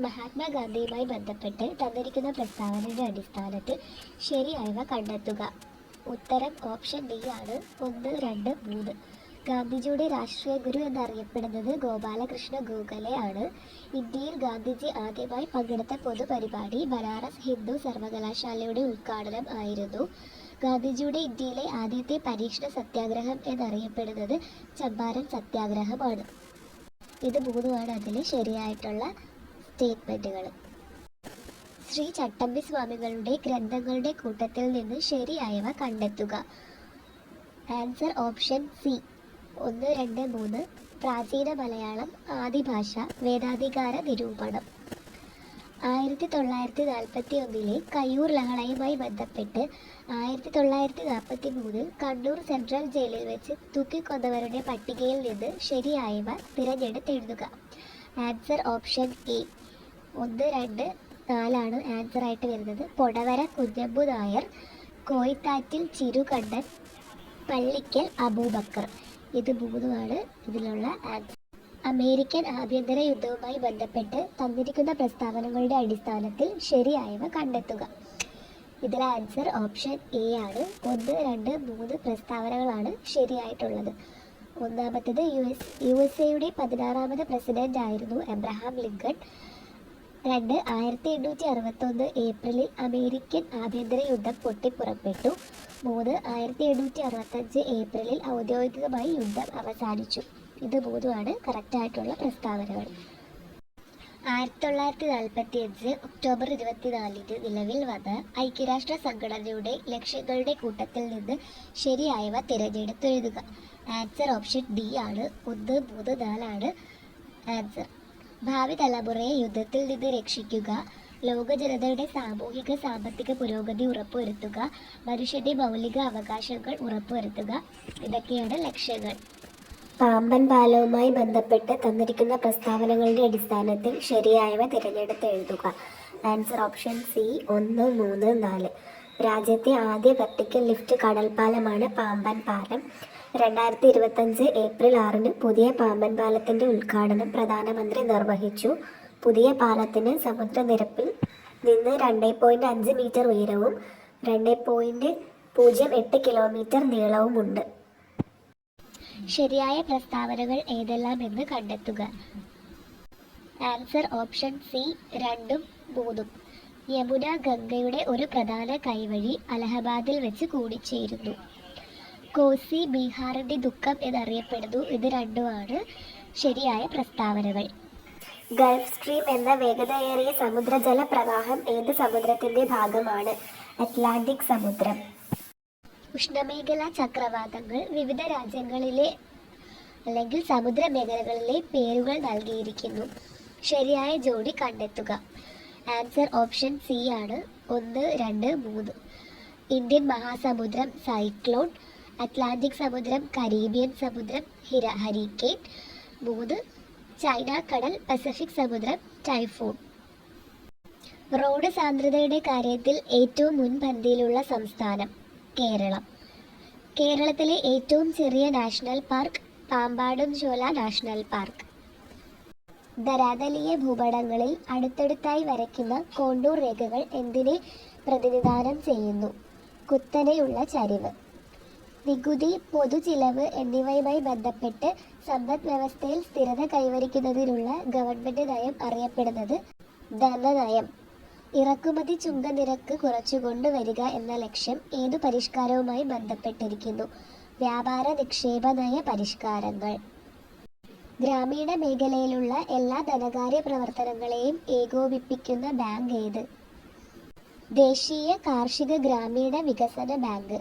മഹാത്മാഗാന്ധിയുമായി ബന്ധപ്പെട്ട് തന്നിരിക്കുന്ന പ്രസ്താവനയുടെ അടിസ്ഥാനത്തിൽ ശരിയായവ കണ്ടെത്തുക. ഉത്തരം ഓപ്ഷൻ ഡി ആണ്. 1, 2, 3. ഗാന്ധിജിയുടെ രാഷ്ട്രീയ ഗുരു എന്നറിയപ്പെടുന്നത് ഗോപാലകൃഷ്ണ ഗോഖലെ ആണ്. ഇന്ത്യയിൽ ഗാന്ധിജി ആദ്യമായി പങ്കെടുത്ത പൊതുപരിപാടി ബനാറസ് ഹിന്ദു സർവകലാശാലയുടെ ഉദ്ഘാടനം ആയിരുന്നു. ഗാന്ധിജിയുടെ ഇന്ത്യയിലെ ആദ്യത്തെ പരീക്ഷണ സത്യാഗ്രഹം എന്നറിയപ്പെടുന്നത് ചമ്പാരൻ സത്യാഗ്രഹമാണ്. ഇത് മൂന്നുമാണ് അതിൽ ശരിയായിട്ടുള്ള സ്റ്റേറ്റ്മെൻറ്റുകൾ. ശ്രീ ചട്ടമ്പി സ്വാമികളുടെ ഗ്രന്ഥങ്ങളുടെ കൂട്ടത്തിൽ നിന്ന് ശരിയായവ കണ്ടെത്തുക. Answer option C. 1, 2, 3. പ്രാചീന മലയാളം, ആദിഭാഷ, വേദാധികാര നിരൂപണം. 1941 കയ്യൂർ ലഹളയുമായി ബന്ധപ്പെട്ട് 1943 കണ്ണൂർ സെൻട്രൽ ജയിലിൽ വെച്ച് തൂക്കിക്കൊന്നവരുടെ പട്ടികയിൽ നിന്ന് ശരിയായവ തിരഞ്ഞെടുത്തെഴുതുക. Answer option A. 1, 2, 4 ആണ് ആൻസറായിട്ട് വരുന്നത്. പൊടവര കുഞ്ഞമ്പു നായർ, കോയിത്താറ്റിൽ ചിരുകണ്ഠൻ, പള്ളിക്കൽ അബൂബക്കർ. ഇത് മൂന്നുമാണ് ഇതിലുള്ള ആൻസർ. അമേരിക്കൻ ആഭ്യന്തര യുദ്ധവുമായി ബന്ധപ്പെട്ട് തന്നിരിക്കുന്ന പ്രസ്താവനകളുടെ അടിസ്ഥാനത്തിൽ ശരിയായവ കണ്ടെത്തുക. ഇതിലെ ആൻസർ ഓപ്ഷൻ എ ആണ്. 1, 2, 3 പ്രസ്താവനകളാണ് ശരിയായിട്ടുള്ളത്. ഒന്നാമത്തേത് USA 16ാമത് പ്രസിഡന്റ് ആയിരുന്നു എബ്രഹാം ലിങ്കൺ. 2, 1861 ഏപ്രിലിൽ അമേരിക്കൻ ആഭ്യന്തര യുദ്ധം പൊട്ടിപ്പുറപ്പെട്ടു. 3, 1865 ഏപ്രിലിൽ ഔദ്യോഗികമായി യുദ്ധം അവസാനിച്ചു. ഇത് മൂന്നുമാണ് കറക്റ്റായിട്ടുള്ള പ്രസ്താവനകൾ. 1945 ഒക്ടോബർ 24 നിലവിൽ വന്ന ഐക്യരാഷ്ട്ര സംഘടനയുടെ ലക്ഷ്യങ്ങളുടെ കൂട്ടത്തിൽ നിന്ന് ശരിയായവ തിരഞ്ഞെടുത്തെഴുതുക. ആൻസർ ഓപ്ഷൻ ഡി ആണ്. 1, 3, 4 ആണ് ആൻസർ. ഭാവി തലമുറയെ യുദ്ധത്തിൽ നിന്ന് രക്ഷിക്കുക, ലോക ജനതയുടെ സാമൂഹിക സാമ്പത്തിക പുരോഗതി ഉറപ്പുവരുത്തുക, മനുഷ്യന്റെ മൗലിക അവകാശങ്ങൾ ഉറപ്പുവരുത്തുക. ഇതൊക്കെയാണ് ലക്ഷ്യങ്ങൾ. പാമ്പൻ പാലവുമായി ബന്ധപ്പെട്ട് തന്നിരിക്കുന്ന പ്രസ്താവനകളുടെ അടിസ്ഥാനത്തിൽ ശരിയായവ തിരഞ്ഞെടുത്തെഴുതുക. Answer option C. 1, 3, 4. രാജ്യത്തെ ആദ്യ വെർട്ടിക്കൽ ലിഫ്റ്റ് കടൽപ്പാലമാണ് പാമ്പൻ പാലം. 2025 ഏപ്രിൽ 6 പുതിയ പാമ്പൻ പാലത്തിൻ്റെ ഉദ്ഘാടനം പ്രധാനമന്ത്രി നിർവഹിച്ചു. പുതിയ പാലത്തിന് സമുദ്രനിരപ്പിൽ നിന്ന് 2.5 മീറ്റർ ഉയരവും 2.08 കിലോമീറ്റർ നീളവുമുണ്ട്. ശരിയായ പ്രസ്താവനകൾ ഏതെല്ലാം എന്ന് കണ്ടെത്തുക. Answer option C. 2ഉം 3ഉം. യമുന ഗംഗയുടെ ഒരു പ്രധാന കൈവഴി അലഹബാദിൽ വെച്ച് കൂടിച്ചേരുന്നു. കോസി ബീഹാറിന്റെ ദുഃഖം എന്നറിയപ്പെടുന്നു. ഇത് രണ്ടുമാണ് ശരിയായ പ്രസ്താവനകൾ. ഗൾഫ് സ്ട്രീം എന്ന വേഗതയേറിയ സമുദ്രജല പ്രവാഹം ഏത് സമുദ്രത്തിന്റെ ഭാഗമാണ്? അറ്റ്ലാന്റിക് സമുദ്രം. ഉഷ്ണമേഖലാ ചക്രവാതങ്ങൾ വിവിധ രാജ്യങ്ങളിലെ അല്ലെങ്കിൽ സമുദ്ര മേഖലകളിലെ പേരുകൾ നൽകിയിരിക്കുന്നു. ശരിയായ ജോഡി കണ്ടെത്തുക. ആൻസർ ഓപ്ഷൻ സി ആണ്. 1, 2, 3. ഇന്ത്യൻ മഹാസമുദ്രം സൈക്ലോൺ, അറ്റ്ലാന്റിക് സമുദ്രം കരീബിയൻ സമുദ്രം ഹരിക്കെയിൻ. 3 ചൈന കടൽ, പസഫിക് സമുദ്രം ടൈഫൂൺ. റോഡ് സാന്ദ്രതയുടെ കാര്യത്തിൽ ഏറ്റവും മുൻപന്തിയിലുള്ള സംസ്ഥാനം കേരളം. കേരളത്തിലെ ഏറ്റവും ചെറിയ national park Pampadum Shola national park. ധരാതലീയ ഭൂപടങ്ങളിൽ അടുത്തടുത്തായി വരയ്ക്കുന്ന കോണ്ടൂർ രേഖകൾ എന്തിനെ പ്രതിനിധാനം ചെയ്യുന്നു? കുത്തനെയുള്ള ചരിവ്. നികുതി, പൊതുചിലവ് എന്നിവയുമായി ബന്ധപ്പെട്ട് സമ്പദ് വ്യവസ്ഥയിൽ സ്ഥിരത കൈവരിക്കുന്നതിനുള്ള ഗവൺമെന്റ് നയം അറിയപ്പെടുന്നത് ധനനയം. ഇറക്കുമതി ചുങ്കനിരക്ക് കുറച്ചുകൊണ്ടുവരിക എന്ന ലക്ഷ്യം ഏതു പരിഷ്കാരവുമായി ബന്ധപ്പെട്ടിരിക്കുന്നു? വ്യാപാര നിക്ഷേപ നയ പരിഷ്കാരങ്ങൾ. ഗ്രാമീണ മേഖലയിലുള്ള എല്ലാ ധനകാര്യ പ്രവർത്തനങ്ങളെയും ഏകോപിപ്പിക്കുന്ന ബാങ്ക് ഏത്? ദേശീയ കാർഷിക ഗ്രാമീണ വികസന ബാങ്ക്.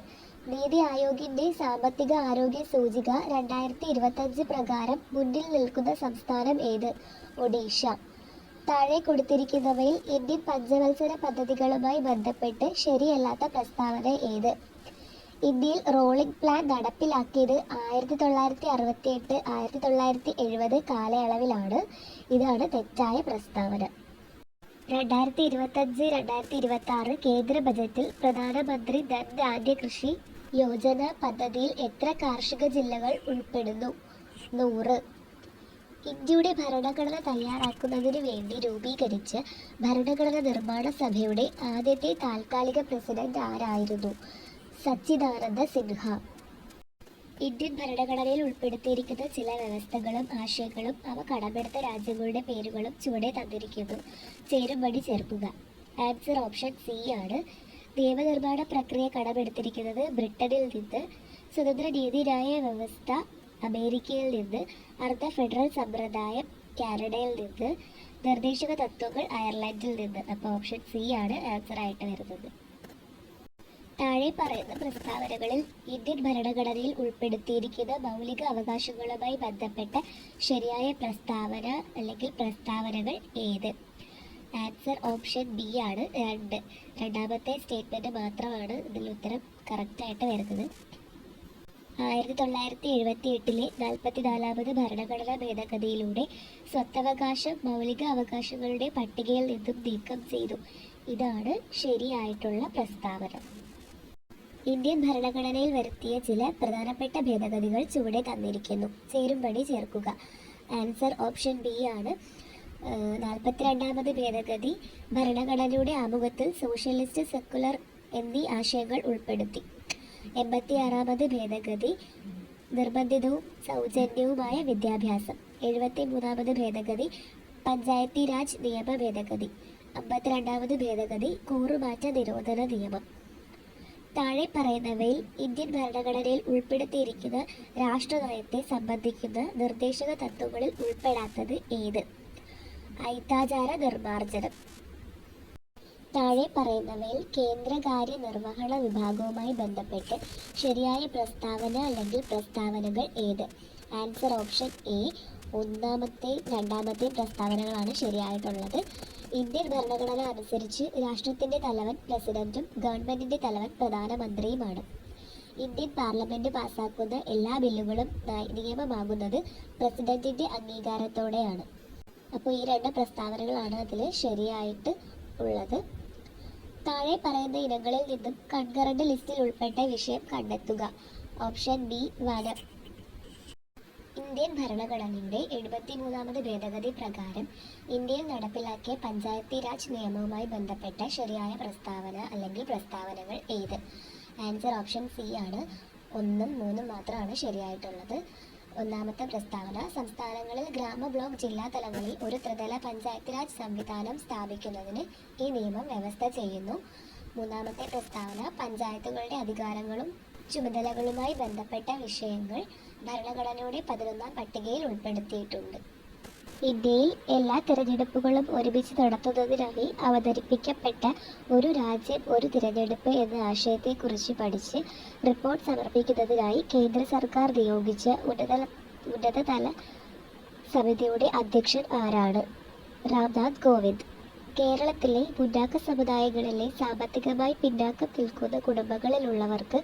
നീതി ആയോഗിന്റെ സാമ്പത്തിക ആരോഗ്യ സൂചിക 2025 പ്രകാരം മുന്നിൽ നിൽക്കുന്ന സംസ്ഥാനം ഏത്? ഒഡീഷ. താഴെ കൊടുത്തിരിക്കുന്നവയിൽ ഇന്ത്യൻ പഞ്ചവത്സര പദ്ധതികളുമായി ബന്ധപ്പെട്ട് ശരിയല്ലാത്ത പ്രസ്താവന ഏത്? ഇന്ത്യയിൽ റോളിംഗ് പ്ലാൻ നടപ്പിലാക്കിയത് 1968 1970 കാലയളവിലാണ്. ഇതാണ് തെറ്റായ പ്രസ്താവന. 2025-2026 കേന്ദ്ര ബജറ്റിൽ പ്രധാനമന്ത്രി ധൻധാന്യ കൃഷി യോജന പദ്ധതിയിൽ എത്ര കാർഷിക ജില്ലകൾ ഉൾപ്പെടുന്നു? 100. ഇന്ത്യയുടെ ഭരണഘടന തയ്യാറാക്കുന്നതിന് വേണ്ടി രൂപീകരിച്ച ഭരണഘടന നിർമ്മാണ സഭയുടെ ആദ്യത്തെ താൽക്കാലിക പ്രസിഡന്റ് ആരായിരുന്നു? സച്ചിദാനന്ദ സിൻഹ. ഇന്ത്യൻ ഭരണഘടനയിൽ ഉൾപ്പെടുത്തിയിരിക്കുന്ന ചില വ്യവസ്ഥകളും ആശയങ്ങളും അവ കടമെടുത്ത രാജ്യങ്ങളുടെ പേരുകളും ചുവടെ തന്നിരിക്കുന്നു. ചേരുംപടി ചേർക്കുക. ആൻസർ ഓപ്ഷൻ സി ആണ്. നിയമനിർമ്മാണ പ്രക്രിയ കടമെടുത്തിരിക്കുന്നത് ബ്രിട്ടനിൽ നിന്ന്, സ്വതന്ത്ര നീതിന്യായ വ്യവസ്ഥ അമേരിക്കയിൽ നിന്ന്, അർദ്ധ ഫെഡറൽ സമ്പ്രദായം കാനഡയിൽ നിന്ന്, നിർദ്ദേശക തത്വങ്ങൾ അയർലൻഡിൽ നിന്ന്. അപ്പോൾ ഓപ്ഷൻ സി ആണ് ആൻസർ ആയിട്ട് വരുന്നത്. താഴെ പറയുന്ന പ്രസ്താവനകളിൽ ഇന്ത്യൻ ഭരണഘടനയിൽ ഉൾപ്പെടുത്തിയിരിക്കുന്ന മൗലിക അവകാശങ്ങളുമായി ബന്ധപ്പെട്ട ശരിയായ പ്രസ്താവന അല്ലെങ്കിൽ പ്രസ്താവനകൾ ഏത്? ആൻസർ ഓപ്ഷൻ ബി ആണ്. രണ്ടാമത്തെ സ്റ്റേറ്റ്മെന്റ് മാത്രമാണ് ഇതിൽ ഉത്തരം കറക്റ്റായിട്ട് വരുന്നത്. 1978 44ാമത് ഭരണഘടനാ ഭേദഗതിയിലൂടെ സ്വത്തവകാശം മൗലിക അവകാശങ്ങളുടെ പട്ടികയിൽ നിന്നും നീക്കം ചെയ്തു. ഇതാണ് ശരിയായിട്ടുള്ള പ്രസ്താവന. ഇന്ത്യൻ ഭരണഘടനയിൽ വരുത്തിയ ചില പ്രധാനപ്പെട്ട ഭേദഗതികൾ ചുവടെ തന്നിരിക്കുന്നു. ചേരുംപടി ചേർക്കുക. ആൻസർ ഓപ്ഷൻ ബി ആണ്. 42ാമത് ഭേദഗതി ഭരണഘടനയുടെ ആമുഖത്തിൽ സോഷ്യലിസ്റ്റ്, സെക്കുലർ എന്നീ ആശയങ്ങൾ ഉൾപ്പെടുത്തി. 86ാമത് ഭേദഗതി നിർബന്ധിതവും സൗജന്യവുമായ വിദ്യാഭ്യാസം. 73ാമത് ഭേദഗതി പഞ്ചായത്തി രാജ് നിയമ ഭേദഗതി. 52ാമത് ഭേദഗതി കൂറുമാറ്റ നിരോധന നിയമം. താഴെ പറയുന്നവയിൽ ഇന്ത്യൻ ഭരണഘടനയിൽ ഉൾപ്പെടുത്തിയിരിക്കുന്ന രാഷ്ട്രനയത്തെ സംബന്ധിക്കുന്ന നിർദ്ദേശക തത്വങ്ങളിൽ ഉൾപ്പെടാത്തത് ഏത്? ഐത്താചാര നിർമ്മാർജ്ജനം. താഴെ പറയുന്നവയിൽ കേന്ദ്രകാര്യ നിർവഹണ വിഭാഗവുമായി ബന്ധപ്പെട്ട് ശരിയായ പ്രസ്താവന അല്ലെങ്കിൽ പ്രസ്താവനകൾ ഏത്? Answer option A. ഒന്നാമത്തെയും രണ്ടാമത്തെയും പ്രസ്താവനകളാണ് ശരിയായിട്ടുള്ളത്. ഇന്ത്യൻ ഭരണഘടന അനുസരിച്ച് രാഷ്ട്രത്തിൻ്റെ തലവൻ പ്രസിഡന്റും ഗവൺമെൻറ്റിൻ്റെ തലവൻ പ്രധാനമന്ത്രിയുമാണ്. ഇന്ത്യൻ പാർലമെൻറ്റ് പാസ്സാക്കുന്ന എല്ലാ ബില്ലുകളും നിയമമാകുന്നത് പ്രസിഡന്റിൻ്റെ അംഗീകാരത്തോടെയാണ്. അപ്പോൾ ഈ രണ്ട് പ്രസ്താവനകളാണ് അതിൽ ശരിയായിട്ട് ഉള്ളത്. താഴെ പറയുന്ന ഇനങ്ങളിൽ നിന്നും കൺകറന്റ് ലിസ്റ്റിൽ ഉൾപ്പെട്ട വിഷയം കണ്ടെത്തുക. ഓപ്ഷൻ ബി വനം. ഇന്ത്യൻ ഭരണഘടനയുടെ 73ാമത് ഭേദഗതി പ്രകാരം ഇന്ത്യയിൽ നടപ്പിലാക്കിയ പഞ്ചായത്തി രാജ് നിയമവുമായി ബന്ധപ്പെട്ട ശരിയായ പ്രസ്താവന അല്ലെങ്കിൽ പ്രസ്താവനകൾ ഏത്? ആൻസർ ഓപ്ഷൻ സി ആണ്. 1ഉം 3ഉം മാത്രമാണ് ശരിയായിട്ടുള്ളത്. ഒന്നാമത്തെ പ്രസ്താവന സംസ്ഥാനങ്ങളിൽ ഗ്രാമ ബ്ലോക്ക് ജില്ലാ തലങ്ങളിൽ ഒരു ത്രിതല പഞ്ചായത്ത് രാജ് സംവിധാനം സ്ഥാപിക്കുന്നതിന് ഈ നിയമം വ്യവസ്ഥ ചെയ്യുന്നു. മൂന്നാമത്തെ പ്രസ്താവന പഞ്ചായത്തുകളുടെ അധികാരങ്ങളും ചുമതലകളുമായി ബന്ധപ്പെട്ട വിഷയങ്ങൾ ഭരണഘടനയുടെ 11ാം പട്ടികയിൽ ഉൾപ്പെടുത്തിയിട്ടുണ്ട്. ഇന്ത്യയിൽ എല്ലാ തിരഞ്ഞെടുപ്പുകളും ഒരുമിച്ച് നടത്തുന്നതിനായി അവതരിപ്പിക്കപ്പെട്ട ഒരു രാജ്യം ഒരു തിരഞ്ഞെടുപ്പ് എന്ന ആശയത്തെക്കുറിച്ച് പഠിച്ച് റിപ്പോർട്ട് സമർപ്പിക്കുന്നതിനായി കേന്ദ്ര സർക്കാർ നിയോഗിച്ച ഉന്നതതല സമിതിയുടെ അധ്യക്ഷൻ ആരാണ്? രാംനാഥ് കോവിന്ദ്. കേരളത്തിലെ മുന്നാക്ക സമുദായങ്ങളിലെ സാമ്പത്തികമായി പിന്നാക്കം നിൽക്കുന്ന കുടുംബങ്ങളിലുള്ളവർക്ക്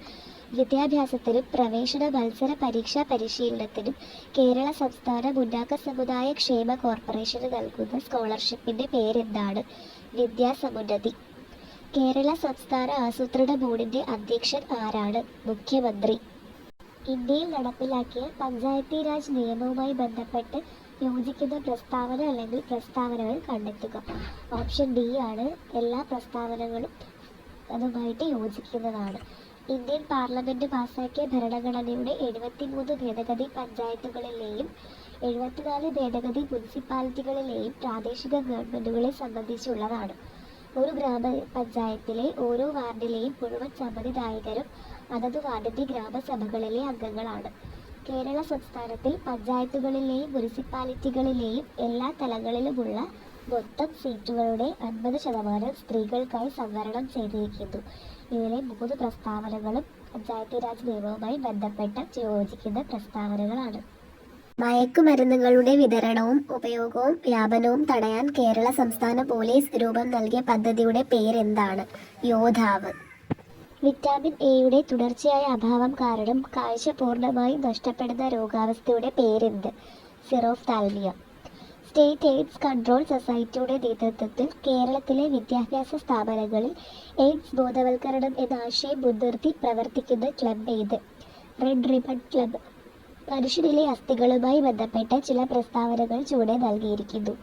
വിദ്യാഭ്യാസത്തിനും പ്രവേശന മത്സര പരീക്ഷാ പരിശീലനത്തിനും കേരള സംസ്ഥാന മുന്നാക്ക സമുദായ ക്ഷേമ കോർപ്പറേഷന് നൽകുന്ന സ്കോളർഷിപ്പിൻ്റെ പേരെന്താണ്? വിദ്യാസമുന്നതി. കേരള സംസ്ഥാന ആസൂത്രണ ബോർഡിൻ്റെ അധ്യക്ഷൻ ആരാണ്? മുഖ്യമന്ത്രി. ഇന്ത്യയിൽ നടപ്പിലാക്കിയ പഞ്ചായത്തി രാജ് നിയമവുമായി ബന്ധപ്പെട്ട് യോജിക്കുന്ന പ്രസ്താവന അല്ലെങ്കിൽ പ്രസ്താവനകൾ കണ്ടെത്തുക. ഓപ്ഷൻ ഡി ആണ്. എല്ലാ പ്രസ്താവനകളും അതുമായിട്ട് യോജിക്കുന്നതാണ്. ഇന്ത്യൻ പാർലമെന്റ് പാസാക്കിയ ഭരണഘടനയുടെ 73 ഭേദഗതി പഞ്ചായത്തുകളിലെയും 74 ഭേദഗതി മുനിസിപ്പാലിറ്റികളിലെയും പ്രാദേശിക ഗവൺമെൻറ്റുകളെ സംബന്ധിച്ചുള്ളതാണ്. ഒരു ഗ്രാമപഞ്ചായത്തിലെ ഓരോ വാർഡിലെയും മുഴുവൻ സമ്മതിദായകരും അതത് വാർഡിൻ്റെ ഗ്രാമസഭകളിലെ അംഗങ്ങളാണ്. കേരള സംസ്ഥാനത്തിൽ പഞ്ചായത്തുകളിലെയും മുനിസിപ്പാലിറ്റികളിലെയും എല്ലാ തലങ്ങളിലുമുള്ള മൊത്തം സീറ്റുകളുടെ 50% സ്ത്രീകൾക്കായി സംവരണം ചെയ്തിരിക്കുന്നു. ഇതിലെ 3 പ്രസ്താവനകളും പഞ്ചായത്തി രാജ് നിയമവുമായി ബന്ധപ്പെട്ട യോജിക്കുന്ന പ്രസ്താവനകളാണ്. മയക്കുമരുന്നുകളുടെ വിതരണവും ഉപയോഗവും വ്യാപനവും തടയാൻ കേരള സംസ്ഥാന പോലീസ് രൂപം നൽകിയ പദ്ധതിയുടെ പേരെന്താണ്? യോദ്ധാവ്. വിറ്റാമിൻ എയുടെ തുടർച്ചയായ അഭാവം കാരണം കാഴ്ച പൂർണ്ണമായും നഷ്ടപ്പെടുന്ന രോഗാവസ്ഥയുടെ പേരെന്ത്? സിറോഫ്താൽമിയ. സ്റ്റേറ്റ് എയ്ഡ്സ് കൺട്രോൾ സൊസൈറ്റിയുടെ നേതൃത്വത്തിൽ കേരളത്തിലെ വിദ്യാഭ്യാസ സ്ഥാപനങ്ങളിൽ എയ്ഡ്സ് ബോധവൽക്കരണം എന്ന ആശയം മുൻനിർത്തി പ്രവർത്തിക്കുന്ന ക്ലബ് ഏത്? Red ribbon club. മനുഷ്യരിലെ അസ്ഥികളുമായി ബന്ധപ്പെട്ട ചില പ്രസ്താവനകൾ ചുവടെ നൽകിയിരിക്കുന്നു.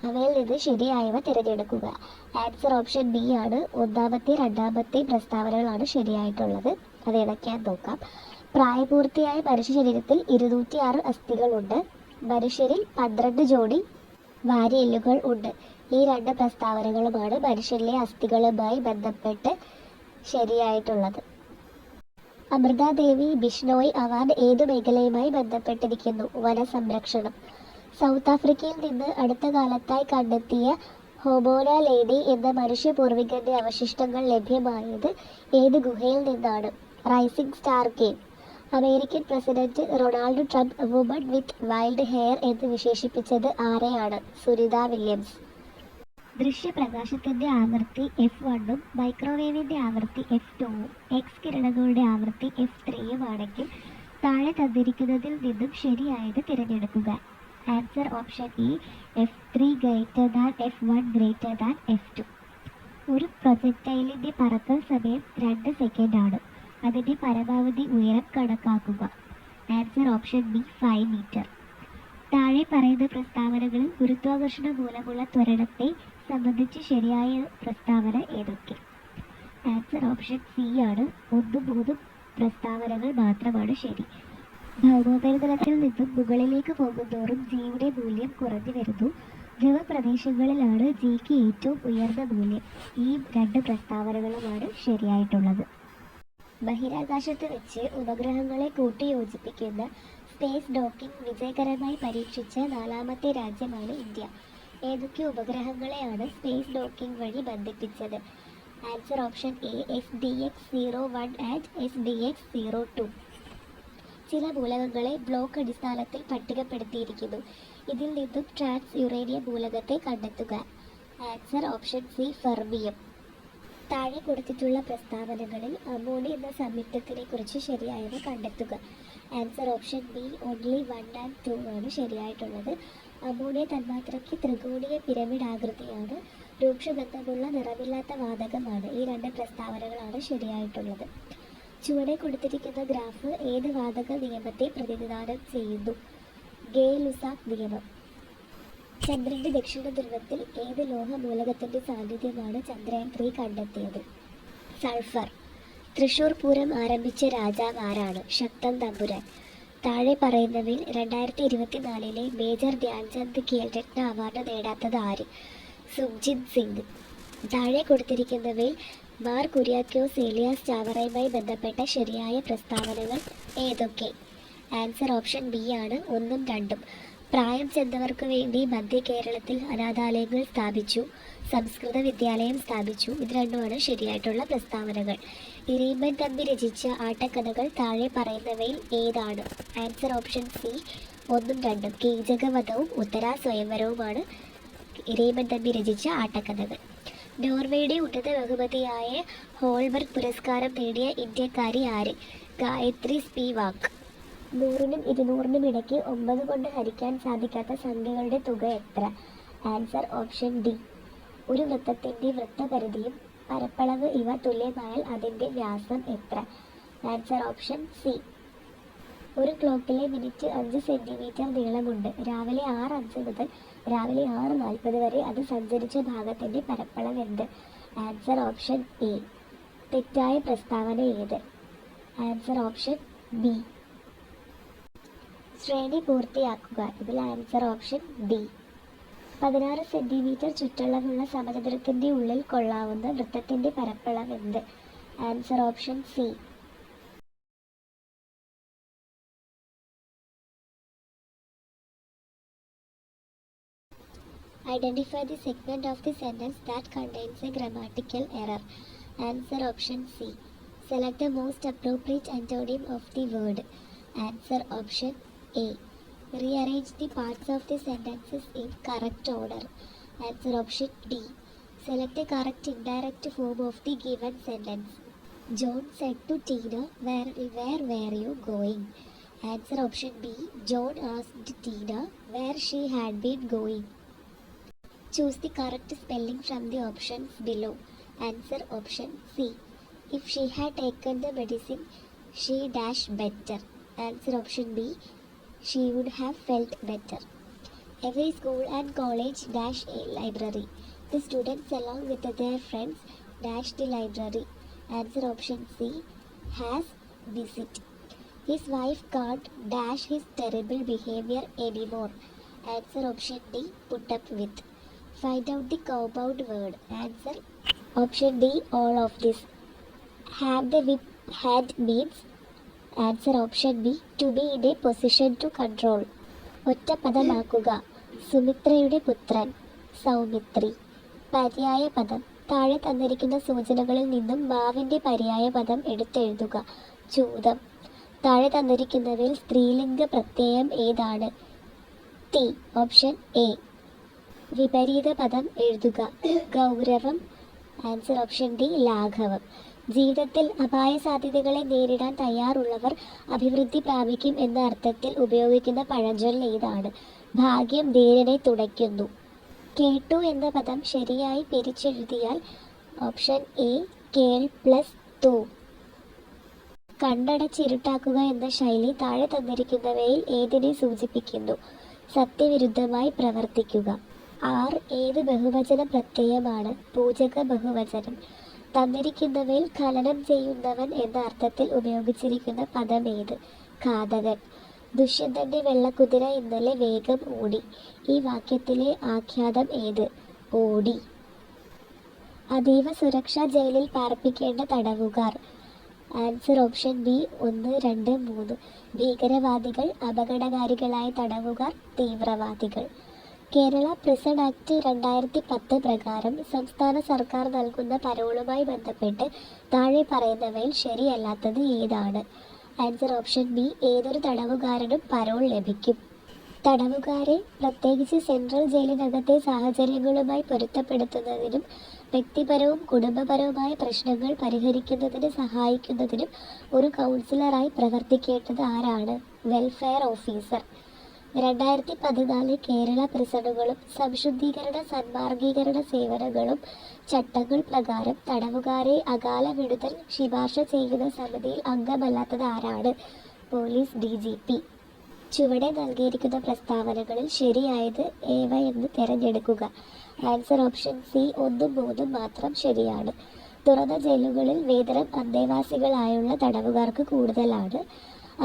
അവയിൽ നിന്ന് ശരിയായവ തിരഞ്ഞെടുക്കുക. ആൻസർ ഓപ്ഷൻ ബി ആണ്. ഒന്നാമത്തെ രണ്ടാമത്തെ പ്രസ്താവനകളാണ് ശരിയായിട്ടുള്ളത്. അത് ഏതൊക്കെയാന്ന് നോക്കാം. പ്രായപൂർത്തിയായ മനുഷ്യ ശരീരത്തിൽ 206 അസ്ഥികളുണ്ട്. മനുഷ്യരിൽ 12 ജോഡി വാരിയെല്ലുകൾ ഉണ്ട്. ഈ രണ്ട് പ്രസ്താവനകളുമാണ് മനുഷ്യരിലെ അസ്ഥികളുമായി ബന്ധപ്പെട്ട് ശരിയായിട്ടുള്ളത്. അമൃത ദേവി ബിഷ്ണോയ് അവാർഡ് ഏതു മേഖലയുമായി ബന്ധപ്പെട്ടിരിക്കുന്നു? വനസംരക്ഷണം. സൗത്ത് ആഫ്രിക്കയിൽ നിന്ന് അടുത്ത കാലത്തായി കണ്ടെത്തിയ ഹോമോന ലേഡി എന്ന മനുഷ്യ പൂർവികന്റെ അവശിഷ്ടങ്ങൾ ലഭ്യമായത് ഏത് ഗുഹയിൽ നിന്നാണ്? Rising star cave. American president Ronald Trump woman with wild hair എന്ന് വിശേഷിപ്പിച്ചത് ആരെയാണ്? സുനിത വില്യംസ്. ദൃശ്യപ്രകാശത്തിന്റെ ആവൃത്തി F1-ഉം മൈക്രോവേവിന്റെ ആവൃത്തി F2-ഉം എക്സ് കിരണങ്ങളുടെ ആവൃത്തി F3-യും ആണെങ്കിൽ താഴെ തന്നിരിക്കുന്നതിൽ നിന്നും ശരിയായത് തിരഞ്ഞെടുക്കുക. Answer option E. F3 > F1 > F2. ഒരു പ്രൊജക്ടൈലിന്റെ പറക്കൽ സമയം 2 സെക്കൻഡ് ആണ്. അതിന്റെ പരമാവധി ഉയരം കണക്കാക്കുക. Answer option B. 5 മീറ്റർ. താഴെ പറയുന്ന പ്രസ്താവനകളിൽ ഗുരുത്വാകർഷണം മൂലമുള്ള ത്വരണത്തെ സംബന്ധിച്ച് ശരിയായ പ്രസ്താവന ഏതൊക്കെ? ആൻസർ ഓപ്ഷൻ സി ആണ്. 1, 3 പ്രസ്താവനകൾ മാത്രമാണ് ശരി. ഭൗമോപരിതലത്തിൽ നിന്നും മുകളിലേക്ക് പോകുന്തോറും ജിയുടെ മൂല്യം കുറഞ്ഞു വരുന്നു. ധ്രുവപ്രദേശങ്ങളിലാണ് ജിക്ക് ഏറ്റവും ഉയർന്ന മൂല്യം. ഈ 2 പ്രസ്താവനകളുമാണ് ശരിയായിട്ടുള്ളത്. ബഹിരാകാശത്ത് വെച്ച് ഉപഗ്രഹങ്ങളെ കൂട്ടിയോജിപ്പിക്കുന്ന സ്പേസ് ഡോക്കിംഗ് വിജയകരമായി പരീക്ഷിച്ച 4ാമത്തെ രാജ്യമാണ് ഇന്ത്യ. ഏതൊക്കെ ഉപഗ്രഹങ്ങളെയാണ് സ്പേസ് ഡോക്കിംഗ് വഴി ബന്ധിപ്പിച്ചത്? Answer option A. SDX-01 and SDX-02. ചില മൂലകങ്ങളെ ബ്ലോക്ക് അടിസ്ഥാനത്തിൽ പട്ടികപ്പെടുത്തിയിരിക്കുന്നു. ഇതിൽ നിന്നും ട്രാൻസ് യുറേനിയം മൂലകത്തെ കണ്ടെത്തുക. Answer option C. ഫെർമിയം. താഴെ കൊടുത്തിട്ടുള്ള പ്രസ്താവനകളിൽ അമോണിയ എന്ന സംയുക്തത്തിനെ കുറിച്ച് ശരിയായവ കണ്ടെത്തുക. Answer option B. Only 1 and 2 ആണ് ശരിയായിട്ടുള്ളത്. Ammonia തന്മാത്രയ്ക്ക് ത്രികോണീയ pyramid ആകൃതിയാണ്. രൂക്ഷബന്ധമുള്ള നിറമില്ലാത്ത വാതകമാണ്. ഈ 2 പ്രസ്താവനകളാണ് ശരിയായിട്ടുള്ളത്. ചുവടെ കൊടുത്തിരിക്കുന്ന ഗ്രാഫ് ഏത് വാതക നിയമത്തെ പ്രതിനിധാനം ചെയ്യുന്നു? ഗേ-ലുസാക്ക് നിയമം. ചന്ദ്രന്റെ ദക്ഷിണ ധ്രുവത്തിൽ ഏത് ലോഹ മൂലകത്തിന്റെ സാന്നിധ്യമാണ് ചന്ദ്രയാൻ 3 കണ്ടെത്തിയത്? സൾഫർ. തൃശൂർ പൂരം ആരംഭിച്ച രാജാവ് ആരാണ്? ശക്തൻ തമ്പുരാൻ. താഴെ പറയുന്നവയിൽ 2024 മേജർ ധ്യാൻചന്ദ് ഖേൽരത്ന അവാർഡ് നേടാത്തത് ആര്? സുഖ്ജിത് സിംഗ്. താഴെ കൊടുത്തിരിക്കുന്നവയിൽ മാർ കുര്യാക്കോസ് ഏലിയാസ് ചാവറയുമായി ബന്ധപ്പെട്ട ശരിയായ പ്രസ്താവനകൾ ഏതൊക്കെ? ആൻസർ ഓപ്ഷൻ ബി ആണ്. 1ഉം 2ഉം. പ്രായം ചെന്നവർക്ക് വേണ്ടി മധ്യ കേരളത്തിൽ അനാഥാലയങ്ങൾ സ്ഥാപിച്ചു. സംസ്കൃത വിദ്യാലയം സ്ഥാപിച്ചു. ഇത് രണ്ടുമാണ് ശരിയായിട്ടുള്ള പ്രസ്താവനകൾ. ഇരയിമ്മൻ തമ്പി രചിച്ച ആട്ടക്കഥകൾ താഴെ പറയുന്നവയിൽ ഏതാണ്? Answer option C. 1ഉം 2ഉം. കീചകവധവും ഉത്തരാ സ്വയംവരവുമാണ് ഇരയിമ്മൻ തമ്പി രചിച്ച ആട്ടക്കഥകൾ. നോർവേയുടെ ഉന്നത ബഹുമതിയായ ഹോൾബർഗ് പുരസ്കാരം നേടിയ ഇന്ത്യക്കാരി ആര്? ഗായത്രി സ്പിവാക്. 100-നും 200-നും ഇടയ്ക്ക് 9 കൊണ്ട് ഹരിക്കാൻ സാധിക്കാത്ത സംഖ്യകളുടെ തുക എത്ര? Answer option D. ഒരു വൃത്തത്തിന്റെ വൃത്തപരിധിയും പരപ്പളവ് ഇവ തുല്യമായാൽ അതിന്റെ വ്യാസം എത്ര? Answer option C. ഒരു ക്ലോക്കിലെ മിനിറ്റ് 5 സെന്റിമീറ്റർ നീളമുണ്ട്. രാവിലെ 6:05 മുതൽ രാവിലെ 6:40 വരെ അത് സഞ്ചരിച്ച ഭാഗത്തിന്റെ പരപ്പളവ് എന്ത്? Answer option A. തെറ്റായ പ്രസ്താവന ഏത്? Answer option B. ശ്രേണി പൂർത്തിയാക്കുക. ഇതിൽ ആൻസർ ഓപ്ഷൻ ഡി. 16 സെന്റിമീറ്റർ ചുറ്റളവുള്ള സമചതുരത്തിന്റെ ഉള്ളിൽ കൊള്ളാവുന്ന വൃത്തത്തിന്റെ പരപ്പളവ് എന്ത്? Answer option C. Identify the segment of the sentence that contains a grammatical error. Answer option C. Select the most appropriate antonym of the word. Answer option A. Rearrange the parts of the sentences in correct order. Answer option D. Select the correct indirect form of the given sentence. John said to Tina, where were you going? Answer option B. John asked Tina where she had been going. Choose the correct spelling from the options below. Answer option C. If she had taken the medicine, she dash better. Answer option B. She would have felt better. Every school and college dash a library. The students along with their friends dash the library. Answer option C. Has visit. His wife can't dash his terrible behavior anymore. Answer option D. Put up with. Find out the compound word. Answer option D. All of this. Have the whip hand means. Answer option B. To be in a position to control. ഒറ്റ പദമാക്കുക. സുമിത്രയുടെ പുത്രൻ സൗമിത്രി. പര്യായ പദം. താഴെ തന്നിരിക്കുന്ന സൂചനകളിൽ നിന്നും മാവിൻ്റെ പര്യായ പദം എടുത്തെഴുതുക. ചൂതം. താഴെ തന്നിരിക്കുന്നവയിൽ സ്ത്രീലിംഗ പ്രത്യയം ഏതാണ്? തി. Option A. വിപരീത പദം എഴുതുക. ഗൗരവം. Answer option D. ലാഘവം. ജീവിതത്തിൽ അപായ സാധ്യതകളെ നേരിടാൻ തയ്യാറുള്ളവർ അഭിവൃദ്ധി പ്രാപിക്കും എന്ന അർത്ഥത്തിൽ ഉപയോഗിക്കുന്ന പഴഞ്ചൊല്ല് ഏതാണ്? ഭാഗ്യം ധീരനെ തുണയ്ക്കുന്നു. കേട്ടു എന്ന പദം ശരിയായി പിരിച്ചെഴുതിയാൽ ഓപ്ഷൻ എ. കേൾ പ്ലസ് തു. കണ്ണടച്ചിരുട്ടാക്കുക എന്ന ശൈലി താഴെ തന്നിരിക്കുന്നവയിൽ ഏതിനെ സൂചിപ്പിക്കുന്നു? സത്യവിരുദ്ധമായി പ്രവർത്തിക്കുക. ആർ ഏത് ബഹുവചന പ്രത്യയമാണ്? പൂജക ബഹുവചനം. തന്നിരിക്കുന്നവയിൽ ഖനനം ചെയ്യുന്നവൻ എന്ന അർത്ഥത്തിൽ ഉപയോഗിച്ചിരിക്കുന്ന പദം ഏത്? ഘാതകൻ. ദുഷ്യന്തന്റെ വെള്ളക്കുതിര ഇന്നലെ വേഗം ഓടി. ഈ വാക്യത്തിലെ ആഖ്യാതം ഏത്? ഓടി. അതീവ സുരക്ഷാ ജയിലിൽ പാർപ്പിക്കേണ്ട തടവുകാർ. Answer option B. 1, 2, 3. ഭീകരവാദികൾ, അപകടകാരികളായ തടവുകാർ, തീവ്രവാദികൾ. കേരള പ്രിസൺ ആക്ട് 2010 പ്രകാരം സംസ്ഥാന സർക്കാർ നൽകുന്ന പരോളുമായി ബന്ധപ്പെട്ട് താഴെ പറയുന്നവയിൽ ശരിയല്ലാത്തത് ഏതാണ്? Answer option B. ഏതൊരു തടവുകാരനും പരോൾ ലഭിക്കും. തടവുകാരെ പ്രത്യേകിച്ച് സെൻട്രൽ ജയിലിനകത്തെ സാഹചര്യങ്ങളുമായി പൊരുത്തപ്പെടുത്തുന്നതിനും വ്യക്തിപരവും കുടുംബപരവുമായ പ്രശ്നങ്ങൾ പരിഹരിക്കുന്നതിന് സഹായിക്കുന്നതിനും ഒരു കൗൺസിലറായി പ്രവർത്തിക്കേണ്ടത് ആരാണ്? Welfare officer. 2014 കേരള പ്രിസണുകളും സംശുദ്ധീകരണ സന്മാർഗീകരണ സേവനങ്ങളും ചട്ടങ്ങൾ പ്രകാരം തടവുകാരെ അകാല വിടുതൽ ശുപാർശ ചെയ്യുന്ന സമിതിയിൽ അംഗമല്ലാത്തത് ആരാണ്? Police DGP. ചുവടെ നൽകിയിരിക്കുന്ന പ്രസ്താവനകളിൽ ശരിയായത് ഏവയെന്ന് തിരഞ്ഞെടുക്കുക. Answer option C. 1, 3 മാത്രം ശരിയാണ്. തുറന്ന ജയിലുകളിൽ വേതനം അന്തേവാസികളായുള്ള തടവുകാർക്ക് കൂടുതലാണ്.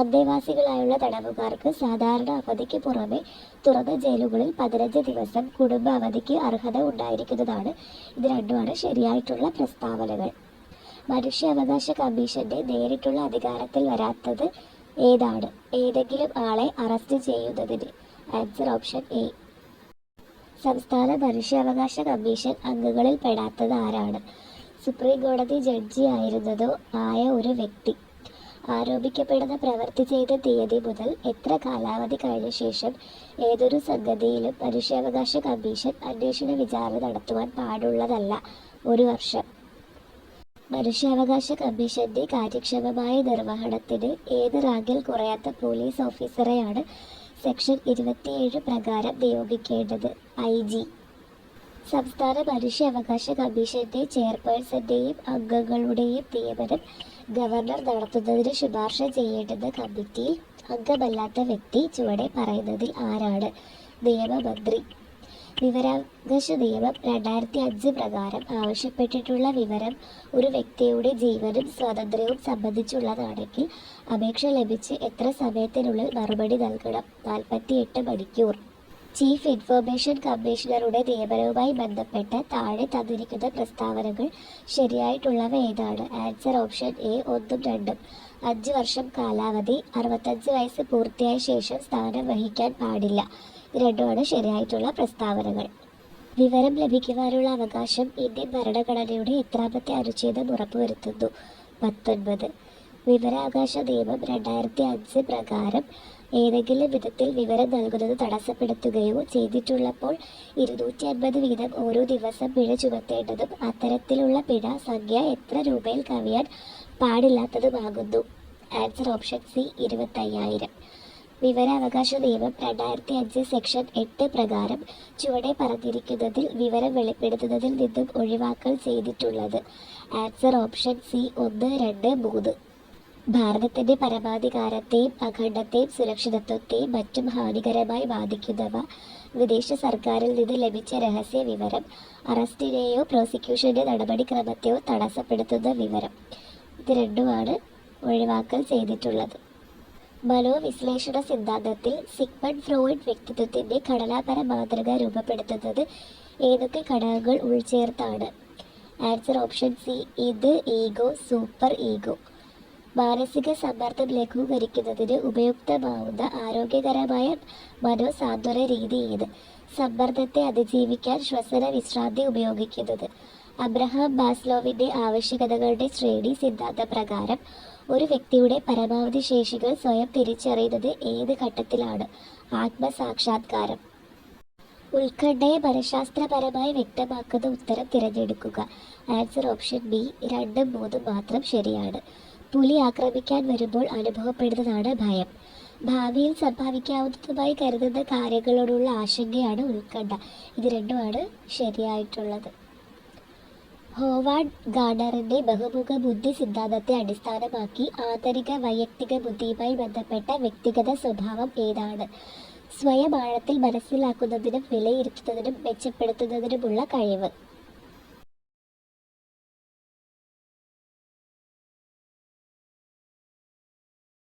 അന്തേവാസികളായുള്ള തടവുകാർക്ക് സാധാരണ അവധിക്ക് പുറമെ തുറന്ന ജയിലുകളിൽ 15 ദിവസം കുടുംബ അവധിക്ക് അർഹത ഉണ്ടായിരിക്കുന്നതാണ്. ഇത് രണ്ടുമാണ് ശരിയായിട്ടുള്ള പ്രസ്താവനകൾ. മനുഷ്യാവകാശ കമ്മീഷന്റെ നേരിട്ടുള്ള അധികാരത്തിൽ വരാത്തത് ഏതാണ്? ഏതെങ്കിലും ആളെ അറസ്റ്റ് ചെയ്യുന്നതിന്. Answer option A. സംസ്ഥാന മനുഷ്യാവകാശ കമ്മീഷൻ അംഗങ്ങളിൽ പെടാത്തത് ആരാണ്? സുപ്രീം കോടതി ജഡ്ജി ആയിരുന്നതോ ആയ ഒരു വ്യക്തി. ആരോപിക്കപ്പെടുന്ന പ്രവൃത്തി ചെയ്ത തീയതി മുതൽ എത്ര കാലാവധി കഴിഞ്ഞ ശേഷം ഏതൊരു സംഗതിയിലും മനുഷ്യാവകാശ കമ്മീഷൻ അന്വേഷണ വിചാരണ നടത്തുവാൻ പാടുള്ളതല്ല? 1 വർഷം. മനുഷ്യാവകാശ കമ്മീഷന്റെ കാര്യക്ഷമമായ നിർവഹണത്തിന് ഏത് റാങ്കിൽ കുറയാത്ത പോലീസ് ഓഫീസറെയാണ് സെക്ഷൻ 27 പ്രകാരം നിയോഗിക്കേണ്ടത്? IG. സംസ്ഥാന മനുഷ്യാവകാശ കമ്മീഷന്റെ ചെയർപേഴ്സന്റെയും അംഗങ്ങളുടെയും നിയമനം ഗവർണർ നടത്തുന്നതിന് ശുപാർശ ചെയ്യേണ്ടുന്ന കമ്മിറ്റിയിൽ അംഗമല്ലാത്ത വ്യക്തി ചുവടെ പറയുന്നതിൽ ആരാണ്? നിയമമന്ത്രി. വിവരാവകാശ നിയമം 2005 പ്രകാരം ആവശ്യപ്പെട്ടിട്ടുള്ള വിവരം ഒരു വ്യക്തിയുടെ ജീവനും സ്വാതന്ത്ര്യവും സംബന്ധിച്ചുള്ളതാണെങ്കിൽ അപേക്ഷ ലഭിച്ച് എത്ര സമയത്തിനുള്ളിൽ മറുപടി നൽകണം? 48 മണിക്കൂർ. ചീഫ് ഇൻഫർമേഷൻ കമ്മീഷണറുടെ നിയമനവുമായി ബന്ധപ്പെട്ട് താഴെ തന്നിരിക്കുന്ന പ്രസ്താവനകൾ ശരിയായിട്ടുള്ളവ ഏതാണ്? Answer option A. 1, 2. 5 വർഷം കാലാവധി. 65 വയസ്സ് പൂർത്തിയായ ശേഷം സ്ഥാനം വഹിക്കാൻ പാടില്ല. ഇത് രണ്ടുമാണ് ശരിയായിട്ടുള്ള പ്രസ്താവനകൾ. വിവരം ലഭിക്കുവാനുള്ള അവകാശം ഇന്ത്യൻ ഭരണഘടനയുടെ എത്രാമത്തെ അനുച്ഛേദം ഉറപ്പുവരുത്തുന്നു? 19. വിവരാവകാശ നിയമം 2005 പ്രകാരം ഏതെങ്കിലും വിധത്തിൽ വിവരം നൽകുന്നത് തടസ്സപ്പെടുത്തുകയോ ചെയ്തിട്ടുള്ളപ്പോൾ 250 വീതം ഓരോ ദിവസം പിഴ ചുമത്തേണ്ടതും അത്തരത്തിലുള്ള പിഴ സംഖ്യ എത്ര രൂപയിൽ കവിയാൻ പാടില്ലാത്തതുമാകുന്നു? Answer option C. 25,000. വിവരാവകാശ നിയമം 2005 സെക്ഷൻ 8 പ്രകാരം ചുവടെ പറഞ്ഞിരിക്കുന്നതിൽ വിവരം വെളിപ്പെടുത്തുന്നതിൽ നിന്നും ഒഴിവാക്കൽ ചെയ്തിട്ടുള്ളത്? Answer option C. 1, 2, 3. ഭാരതത്തിന്റെ പരമാധികാരത്തെയും അഖണ്ഡത്തെയും സുരക്ഷിതത്വത്തെയും മറ്റും ഹാനികരമായി ബാധിക്കുന്നവ, വിദേശ സർക്കാരിൽ നിന്ന് ലഭിച്ച രഹസ്യ വിവരം, അറസ്റ്റിനെയോ പ്രോസിക്യൂഷന്റെ നടപടിക്രമത്തെയോ തടസ്സപ്പെടുത്തുന്ന വിവരം. ഇത് രണ്ടുമാണ് ഒഴിവാക്കൽ ചെയ്തിട്ടുള്ളത്. മനോവിശ്ലേഷണ സിദ്ധാന്തത്തിൽ സിഗ്മണ്ട് ഫ്രോയിഡ് വ്യക്തിത്വത്തിന്റെ ഘടനാപര മാതൃക രൂപപ്പെടുത്തുന്നത് ഏതൊക്കെ ഘടകങ്ങൾ ഉൾച്ചേർത്താണ്? ആൻസർ ഓപ്ഷൻ സി, ഇത്, ഈഗോ, സൂപ്പർ ഈഗോ. മാനസിക സമ്മർദ്ദം ലഘൂകരിക്കുന്നതിന് ഉപയുക്തമാവുന്ന ആരോഗ്യകരമായ മനോസാന്ത്വന രീതി ഏത്? സമ്മർദ്ദത്തെ അതിജീവിക്കാൻ ശ്വസന വിശ്രാന്തി ഉപയോഗിക്കുന്നത്. അബ്രഹാം മാസ്ലോവിന്റെ ആവശ്യകതകളുടെ ശ്രേണി സിദ്ധാന്തപ്രകാരം ഒരു വ്യക്തിയുടെ പരമാവധി ശേഷികൾ സ്വയം തിരിച്ചറിയുന്നത് ഏത് ഘട്ടത്തിലാണ്? ആത്മസാക്ഷാത്കാരം. ഉത്കണ്ഠയെ മനഃശാസ്ത്രപരമായി വ്യക്തമാക്കുന്ന ഉത്തരം തിരഞ്ഞെടുക്കുക. ആൻസർ ഓപ്ഷൻ ബി, 2ഉം 3ഉം മാത്രം ശരിയാണ്. പുലി ആക്രമിക്കാൻ വരുമ്പോൾ അനുഭവപ്പെടുന്നതാണ് ഭയം. ഭാവിയിൽ സംഭവിക്കാവുന്നതുമായി കരുതുന്ന കാര്യങ്ങളോടുള്ള ആശങ്കയാണ് ഉത്കണ്ഠ. ഇത് രണ്ടുമാണ് ശരിയായിട്ടുള്ളത്. ഹോവാർഡ് ഗാർഡറിന്റെ ബഹുമുഖ ബുദ്ധി സിദ്ധാന്തത്തെ അടിസ്ഥാനമാക്കി ആന്തരിക വൈയക്തിക ബുദ്ധിയുമായി ബന്ധപ്പെട്ട വ്യക്തിഗത സ്വഭാവം ഏതാണ്? സ്വയം ആഴത്തിൽ മനസ്സിലാക്കുന്നതിനും വിലയിരുത്തുന്നതിനും മെച്ചപ്പെടുത്തുന്നതിനുമുള്ള കഴിവ്.